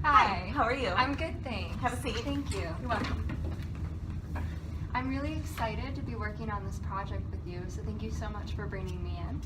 Hi. How are you? I'm good, thanks. Have a seat. Thank you. You're welcome. I'm really excited to be working on this project with you, so thank you so much for bringing me in.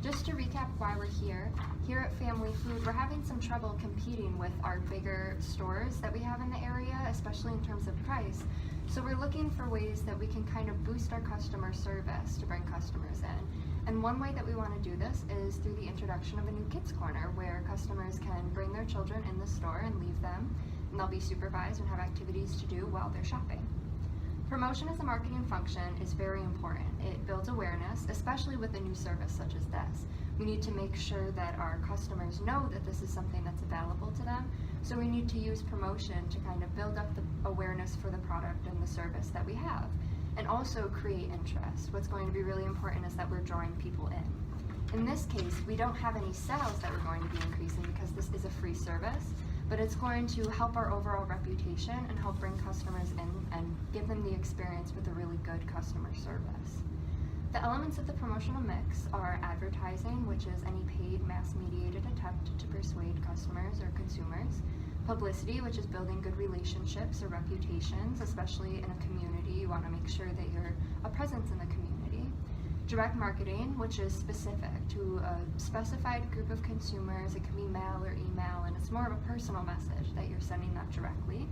Just to recap why we're here at Family Food, we're having some trouble competing with our bigger stores that we have in the area, especially in terms of price. So we're looking for ways that we can kind of boost our customer service to bring customers in. And one way that we want to do this is through the introduction of a new kids corner where customers can bring their children in the store and leave them, and they'll be supervised and have activities to do while they're shopping. Promotion as a marketing function is very important. It builds awareness, especially with a new service such as this. We need to make sure that our customers know that this is something that's available to them, so we need to use promotion to kind of build up the awareness for the product and the service that we have, and also create interest. What's going to be really important is that we're drawing people in. In this case, we don't have any sales that we're going to be increasing because this is a free service, but it's going to help our overall reputation and help bring customers in and give them the experience with a really good customer service. The elements of the promotional mix are advertising, which is any paid mass-mediated attempt to persuade customers or consumers. Publicity, which is building good relationships or reputations, especially in a community. You want to make sure that you're a presence in the community. Direct marketing, which is specific to a specified group of consumers. It can be mail or email, and it's more of a personal message that you're sending that directly.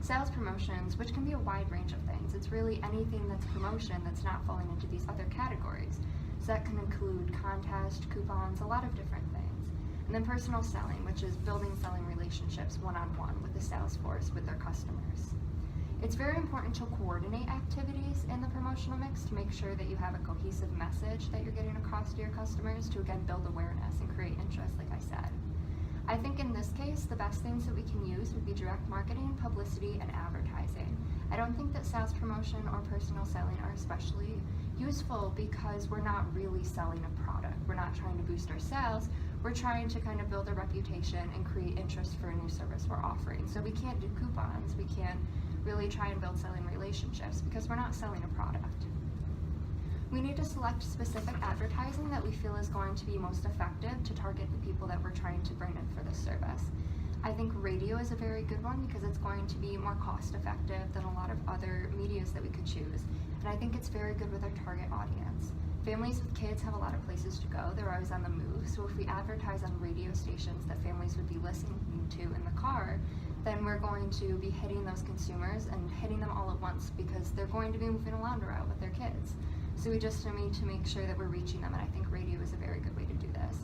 Sales promotions, which can be a wide range of things. It's really anything that's promotion that's not falling into these other categories. So that can include contest, coupons, a lot of different things. And then personal selling, which is building selling relationships one-on-one with the sales force, with their customers. It's very important to coordinate activities in the promotional mix to make sure that you have a cohesive message that you're getting across to your customers to again build awareness and create interest, like I said. I think in this case, the best things that we can use would be direct marketing, publicity, and advertising. I don't think that sales promotion or personal selling are especially useful because we're not really selling a product. We're not trying to boost our sales. We're trying to kind of build a reputation and create interest for a new service we're offering. So we can't do coupons. We can't really try and build selling relationships because we're not selling a product. We need to select specific advertising that we feel is going to be most effective to target the people that we're trying to bring in for this service. I think radio is a very good one because it's going to be more cost effective than a lot of other medias that we could choose. And I think it's very good with our target audience. Families with kids have a lot of places to go. They're always on the move. So if we advertise on radio stations that families would be listening to in the car, then we're going to be hitting those consumers and hitting them all at once because they're going to be moving a laundry out with their kids. So we just need to make sure that we're reaching them, and I think radio is a very good way to do this.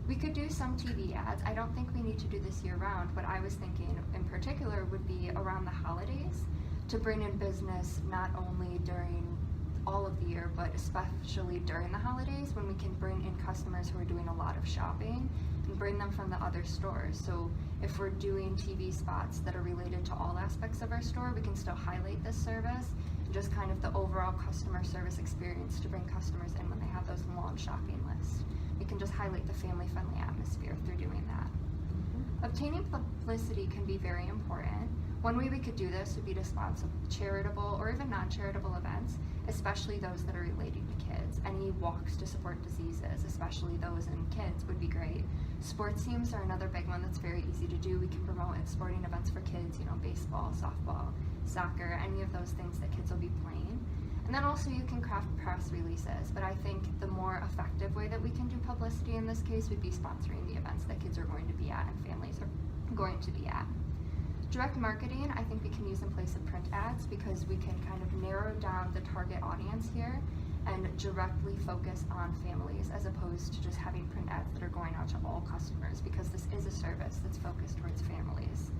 We could do some TV ads. I don't think we need to do this year round. What I was thinking in particular would be around the holidays to bring in business not only during all of the year, but especially during the holidays when we can bring in customers who are doing a lot of shopping and bring them from the other stores. So if we're doing TV spots that are related to all aspects of our store, we can still highlight this service and just kind of the overall customer service experience to bring customers in when they have those long shopping lists. We can just highlight the family-friendly atmosphere through doing that. Obtaining publicity can be very important. One way we could do this would be to sponsor charitable or even non-charitable events, especially those that are related to kids. Any walks to support diseases, especially those in kids, would be great. Sports teams are another big one that's very easy to do. We can promote at sporting events for kids, baseball, softball, soccer, any of those things that kids will be playing. And then also you can craft press releases, but I think the more effective way that we can do publicity in this case would be sponsoring the events that kids are going to be at and families are going to be at. Direct marketing, I think we can use in place of print ads because we can kind of narrow down the target audience here and directly focus on families as opposed to just having print ads that are going out to all customers because this is a service that's focused towards families.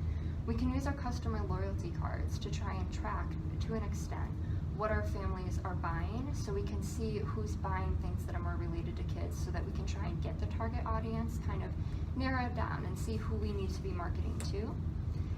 We can use our customer loyalty cards to try and track, to an extent, what our families are buying so we can see who's buying things that are more related to kids so that we can try and get the target audience kind of narrowed down and see who we need to be marketing to.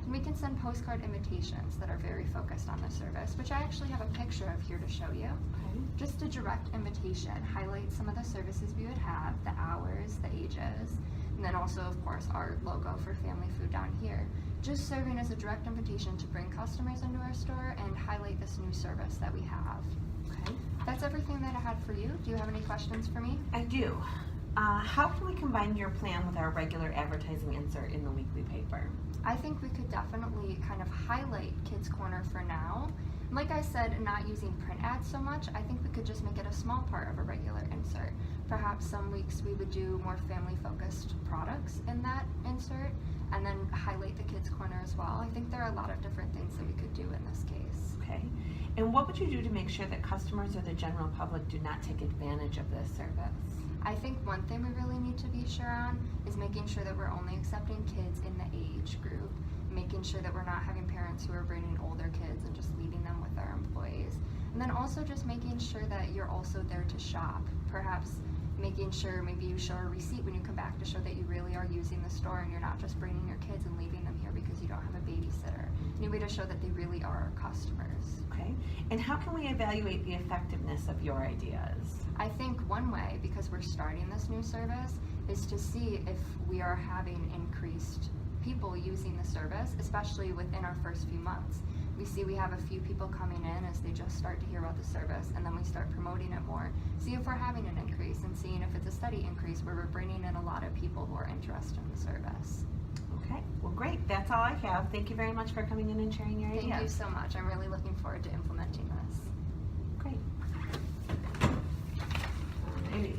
And we can send postcard invitations that are very focused on the service, which I actually have a picture of here to show you. Okay. Just a direct invitation, highlight some of the services we would have, the hours, the ages, and then also, of course, our logo for Family Food down here. Just serving as a direct invitation to bring customers into our store and highlight this new service that we have. Okay. That's everything that I had for you. Do you have any questions for me? I do. How can we combine your plan with our regular advertising insert in the weekly paper? I think we could definitely kind of highlight Kids Corner for now. Like I said, not using print ads so much, I think we could just make it a small part of a regular insert. Perhaps some weeks we would do more family-focused products in that insert, and then highlight the Kids Corner as well. I think there are a lot of different things that we could do in this case. Okay. And what would you do to make sure that customers or the general public do not take advantage of this service? I think one thing we really need to be sure on is making sure that we're only accepting kids in the age group, making sure that we're not having parents who are bringing older kids and just leaving them with our employees. And then also just making sure that you're also there to shop. Perhaps making sure maybe you show a receipt when you come back to show that you really are using the store and you're not just bringing your kids and leaving them here because you don't have a babysitter. Any way to show that they really are our customers. Okay. And how can we evaluate the effectiveness of your ideas? I think one way, because we're starting this new service, is to see if we are having increased people using the service, especially within our first few months. We see we have a few people coming in as they just start to hear about the service, and then we start promoting it more. See if we're having an increase and seeing if it's a steady increase where we're bringing in a lot of people who are interested in the service. Okay, well great, that's all I have. Thank you very much for coming in and sharing your ideas. Thank you so much. I'm really looking forward to implementing this. Great. Alrighty.